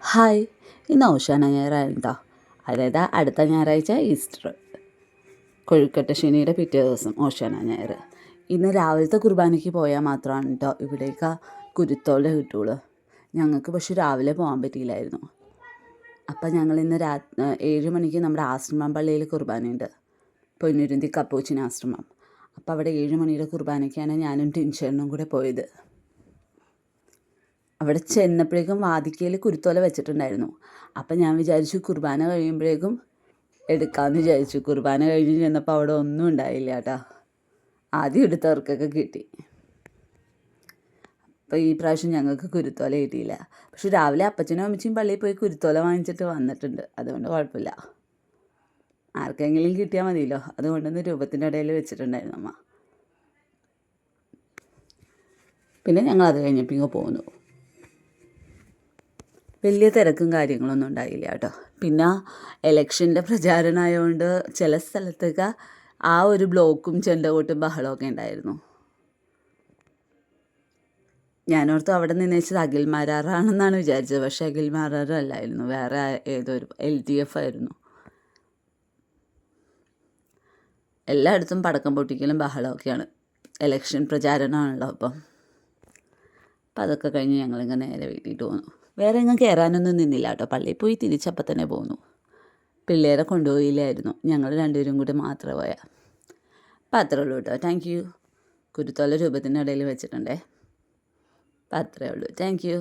Hi, ഇന്ന് ഓശാന ഞായറായിരുന്നു കേട്ടോ. അതായത് അടുത്ത ഞായറാഴ്ച ഈസ്റ്റർ, കൊഴുക്കട്ട ശനിയുടെ പിറ്റേ ദിവസം ഓശാന ഞായർ. ഇന്ന് രാവിലത്തെ കുർബാനയ്ക്ക് പോയാൽ മാത്രമാണ് കേട്ടോ ഇവിടേക്ക് കുരുത്തോല കിട്ടുള്ളൂ. ഞങ്ങൾക്ക് പക്ഷെ രാവിലെ പോകാൻ പറ്റിയില്ലായിരുന്നു. അപ്പം ഞങ്ങൾ ഇന്ന് 7 മണിക്ക് നമ്മുടെ ആശ്രമം പള്ളിയിൽ കുർബാനയുണ്ട്, പൊന്നുരുന്തി കപ്പൂച്ചിൻ ആശ്രമം. അപ്പോൾ അവിടെ 7 മണിയുടെ കുർബാനയ്ക്കാണ് ഞാനും ടിൻഷനും കൂടെ പോയത്. അവിടെ ചെന്നപ്പോഴേക്കും വാതിക്കയിൽ കുരുത്തോല വെച്ചിട്ടുണ്ടായിരുന്നു. അപ്പം ഞാൻ വിചാരിച്ചു കുർബാന കഴിയുമ്പോഴേക്കും എടുക്കാമെന്ന് വിചാരിച്ചു. കുർബാന കഴിഞ്ഞ് ചെന്നപ്പോൾ അവിടെ ഒന്നും ഉണ്ടായില്ല കേട്ടോ. ആദ്യം എടുത്തവർക്കൊക്കെ കിട്ടി. അപ്പോൾ ഈ പ്രാവശ്യം ഞങ്ങൾക്ക് കുരുത്തോല കിട്ടിയില്ല. പക്ഷെ രാവിലെ അപ്പച്ചനും അമ്മച്ചിയും പള്ളിയിൽ പോയി കുരുത്തോല വാങ്ങിച്ചിട്ട് വന്നിട്ടുണ്ട്, അതുകൊണ്ട് കുഴപ്പമില്ല. ആർക്കെങ്കിലും കിട്ടിയാൽ മതിയല്ലോ, അതുകൊണ്ടൊന്ന് രൂപത്തിൻ്റെ ഇടയിൽ വെച്ചിട്ടുണ്ടായിരുന്നു അമ്മ. പിന്നെ ഞങ്ങൾ അത് കഴിഞ്ഞപ്പോൾ ഇങ്ങ് പോന്നു. വലിയ തിരക്കും കാര്യങ്ങളൊന്നും ഉണ്ടായില്ല കേട്ടോ. പിന്നെ ഇലക്ഷൻ്റെ പ്രചാരണമായതുകൊണ്ട് ചില സ്ഥലത്തൊക്കെ ആ ഒരു ബ്ലോക്കും ചെണ്ടകൊട്ടും ബഹളമൊക്കെ ഉണ്ടായിരുന്നു. ഞാനോർത്ത് അവിടെ നിന്നേച്ചത് അഖിൽമാരാറാണെന്നാണ് വിചാരിച്ചത്. പക്ഷേ അഖിൽമാരാറല്ലായിരുന്നു, വേറെ ഏതൊരു LDF ആയിരുന്നു. എല്ലായിടത്തും പടക്കം പൊട്ടിക്കലും ബഹളമൊക്കെയാണ്, ഇലക്ഷൻ പ്രചാരണമാണല്ലോ. അപ്പം അതൊക്കെ കഴിഞ്ഞ് ഞങ്ങളിങ്ങനെ നേരെ വീട്ടിയിട്ട് പോന്നു. വേറെ എങ്ങും കയറാനൊന്നും നിന്നില്ല കേട്ടോ. പള്ളിയിൽ പോയി തിരിച്ചപ്പം തന്നെ പോന്നു. പിള്ളേരെ കൊണ്ടുപോയില്ലായിരുന്നു, ഞങ്ങൾ രണ്ടുപേരും കൂടി മാത്രമേ പോയാൽ. അപ്പം അത്രേ ഉള്ളൂ കേട്ടോ. Thank you. കുരുത്തോല രൂപത്തിൻ്റെ ഇടയിൽ വെച്ചിട്ടുണ്ടേ. അപ്പം അത്രേ ഉള്ളൂ. Thank you.